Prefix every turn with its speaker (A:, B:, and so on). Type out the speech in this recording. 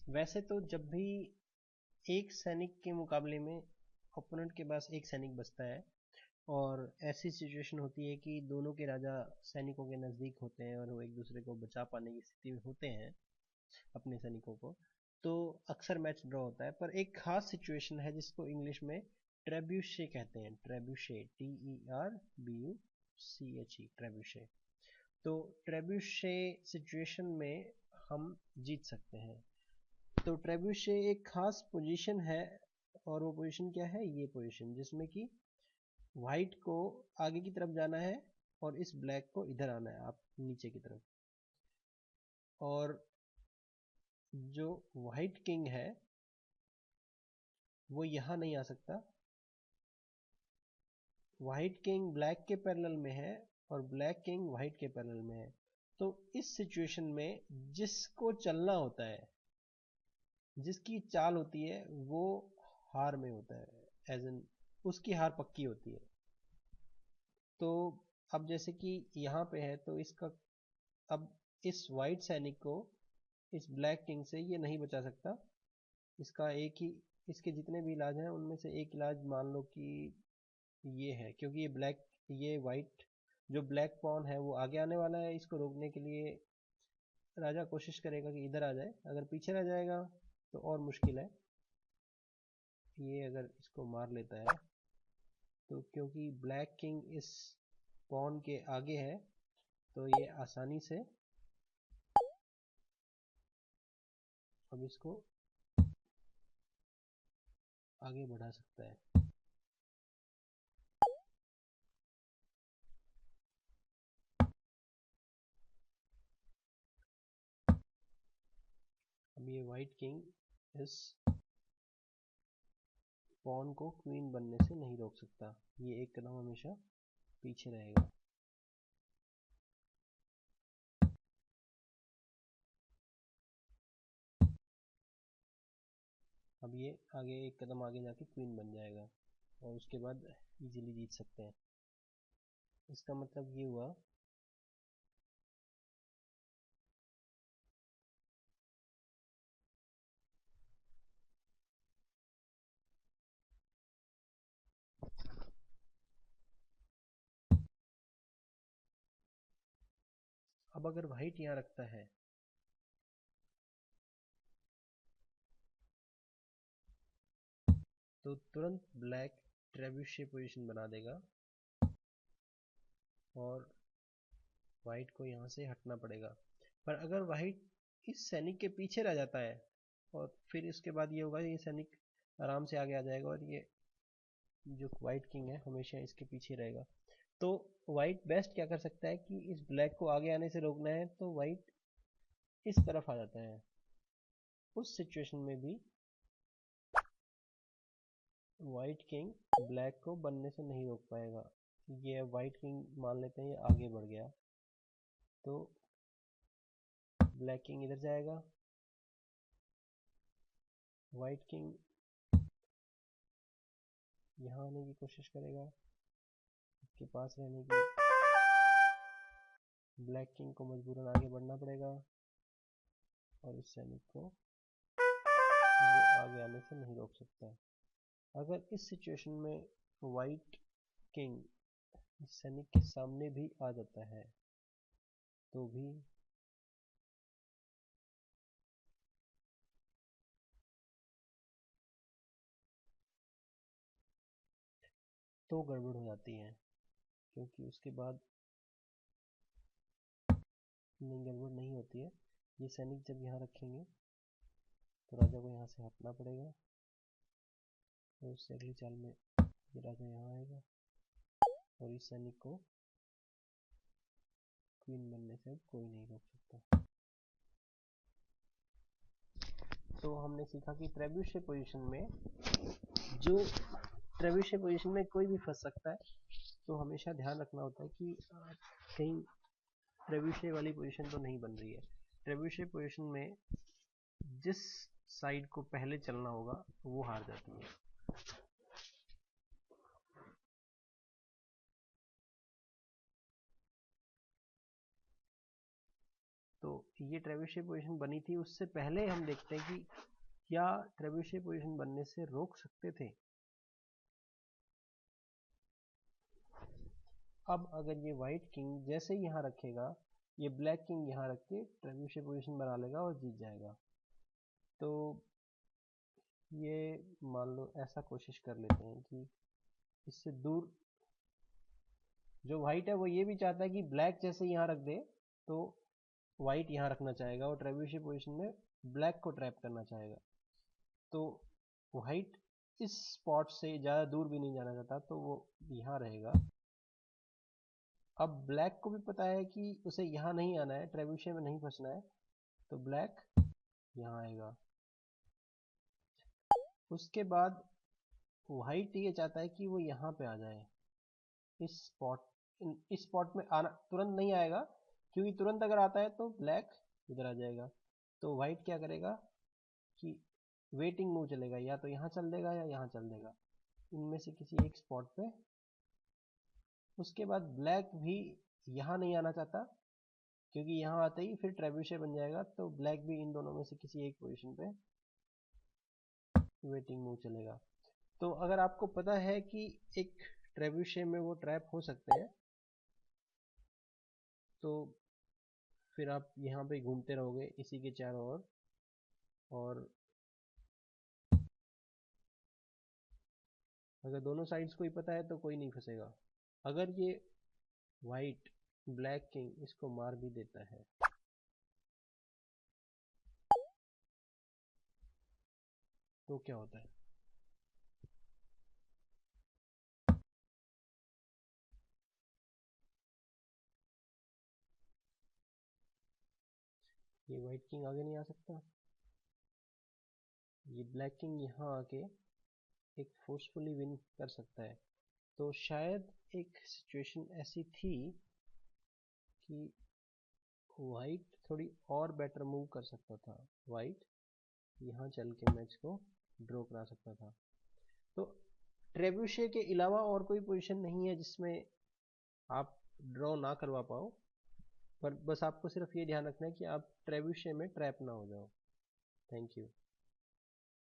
A: वैसे तो जब भी एक सैनिक के मुकाबले में ओपोनेंट के पास एक सैनिक बचता है और ऐसी सिचुएशन होती है कि दोनों के राजा सैनिकों के नज़दीक होते हैं और वो एक दूसरे को बचा पाने की स्थिति में होते हैं अपने सैनिकों को, तो अक्सर मैच ड्रॉ होता है। पर एक खास सिचुएशन है जिसको इंग्लिश में ट्रेब्यूशे कहते हैं। ट्रेब्यूशे, TERBUCHE, ट्रेब्यूशे। तो ट्रेब्यूशे सिचुएशन में हम जीत सकते हैं। तो ट्रेब्यूशे एक खास पोजीशन है, और वो पोजीशन क्या है? ये पोजीशन जिसमें कि वाइट को आगे की तरफ जाना है और इस ब्लैक को इधर आना है, आप नीचे की तरफ। और जो वाइट किंग है वो यहाँ नहीं आ सकता। वाइट किंग ब्लैक के पैरेलल में है और ब्लैक किंग वाइट के पैरेलल में है। तो इस सिचुएशन में जिसको चलना होता है, जिसकी चाल होती है, वो हार में होता है, एज इन उसकी हार पक्की होती है। तो अब जैसे कि यहाँ पे है तो इसका, अब इस वाइट सैनिक को इस ब्लैक किंग से ये नहीं बचा सकता। इसका एक ही, इसके जितने भी इलाज हैं उनमें से एक इलाज मान लो कि ये है, क्योंकि ये वाइट जो ब्लैक पॉन है वो आगे आने वाला है। इसको रोकने के लिए राजा कोशिश करेगा कि इधर आ जाए। अगर पीछे रह जाएगा तो और मुश्किल है। ये अगर इसको मार लेता है तो क्योंकि ब्लैक किंग इस पॉन के आगे है तो ये आसानी से अब इसको आगे बढ़ा सकता है। अब ये वाइट किंग इस पॉन को क्वीन बनने से नहीं रोक सकता। ये एक कदम हमेशा पीछे रहेगा। अब ये आगे एक कदम आगे जाके क्वीन बन जाएगा और उसके बाद इजीली जीत सकते हैं। इसका मतलब ये हुआ अब अगर वाइट यहाँ रखता है तो तुरंत ब्लैक ट्रेब्यूशे पोजीशन बना देगा और वाइट को यहाँ से हटना पड़ेगा। पर अगर वाइट इस सैनिक के पीछे रह जाता है और फिर इसके बाद ये होगा, ये सैनिक आराम से आगे आ जाएगा और ये जो वाइट किंग है हमेशा इसके पीछे रहेगा। तो वाइट बेस्ट क्या कर सकता है कि इस ब्लैक को आगे आने से रोकना है तो वाइट इस तरफ आ जाता है। उस सिचुएशन में भी वाइट किंग ब्लैक को बनने से नहीं रोक पाएगा। ये वाइट किंग मान लेते हैं ये आगे बढ़ गया तो ब्लैक किंग इधर जाएगा, वाइट किंग यहाँ आने की कोशिश करेगा इसके पास रहने की। ब्लैक किंग को मजबूरन आगे बढ़ना पड़ेगा और इस सैनिक को वो आगे आने से नहीं रोक सकता। अगर इस सिचुएशन में वाइट किंग इस सैनिक के सामने भी आ जाता है तो भी तो गड़बड़ हो जाती है, क्योंकि उसके बाद नहीं, गड़बड़ नहीं होती है। ये सैनिक जब यहाँ रखेंगे तो राजा को यहाँ से हटना पड़ेगा और उससे अगली चाल में ये राजा यहाँ आएगा और इस सैनिक को क्वीन बनने से अब कोई नहीं रोक सकता। तो हमने सीखा कि ट्रेब्यूशे पोजीशन में, जो ट्रेब्यूशे पोजीशन में कोई भी फंस सकता है, तो हमेशा ध्यान रखना होता है कि कहीं ट्रेब्यूशे वाली पोजीशन तो नहीं बन रही है। ट्रेब्यूशे पोजीशन में जिस साइड को पहले चलना होगा वो हार जाती है। तो ये ट्रेविशे पोजीशन बनी थी, उससे पहले हम देखते हैं कि क्या ट्रेविशे पोजीशन बनने से रोक सकते थे। अब अगर ये वाइट किंग जैसे ही यहाँ रखेगा, ये ब्लैक किंग यहाँ रख के ट्रेविशे पोजीशन बना लेगा और जीत जाएगा। तो ये मान लो ऐसा कोशिश कर लेते हैं कि इससे दूर जो वाइट है वो ये भी चाहता है कि ब्लैक जैसे यहाँ रख दे तो वाइट यहाँ रखना चाहेगा और ट्रेविशे पोजीशन में ब्लैक को ट्रैप करना चाहेगा। तो वाइट इस स्पॉट से ज़्यादा दूर भी नहीं जाना चाहता, तो वो यहाँ रहेगा। अब ब्लैक को भी पता है कि उसे यहाँ नहीं आना है, ट्रेविशे में नहीं फंसना है, तो ब्लैक यहाँ आएगा। उसके बाद वाइट ये चाहता है कि वो यहाँ पे आ जाए, इस स्पॉट में आना तुरंत नहीं आएगा, क्योंकि तुरंत अगर आता है तो ब्लैक इधर आ जाएगा। तो वाइट क्या करेगा कि वेटिंग मूव चलेगा, या तो यहाँ चल देगा या यहाँ चल देगा, इनमें से किसी एक स्पॉट पे। उसके बाद ब्लैक भी यहाँ नहीं आना चाहता, क्योंकि यहाँ आते ही फिर ट्रेविशे बन जाएगा, तो ब्लैक भी इन दोनों में से किसी एक पोजीशन पे वेटिंग मूव चलेगा। तो अगर आपको पता है कि एक ट्रेविशे में वो ट्रैप हो सकते हैं, तो फिर आप यहाँ पे घूमते रहोगे इसी के चारों ओर, और अगर दोनों साइड्स को ही पता है तो कोई नहीं फंसेगा। अगर ये वाइट ब्लैक किंग इसको मार भी देता है, तो क्या होता है? ये वाइट किंग आगे नहीं आ सकता, ये ब्लैक किंग यहाँ आके एक फोर्सफुली विन कर सकता है। तो शायद एक सिचुएशन ऐसी थी कि वाइट थोड़ी और बेटर मूव कर सकता था, वाइट यहाँ चल के मैच को ड्रॉ करा सकता था। तो ट्रेब्यूशे के अलावा और कोई पोजीशन नहीं है जिसमें आप ड्रॉ ना करवा पाओ, पर बस आपको सिर्फ ये ध्यान रखना है कि आप ट्रेब्यूशे में ट्रैप ना हो जाओ। Thank you.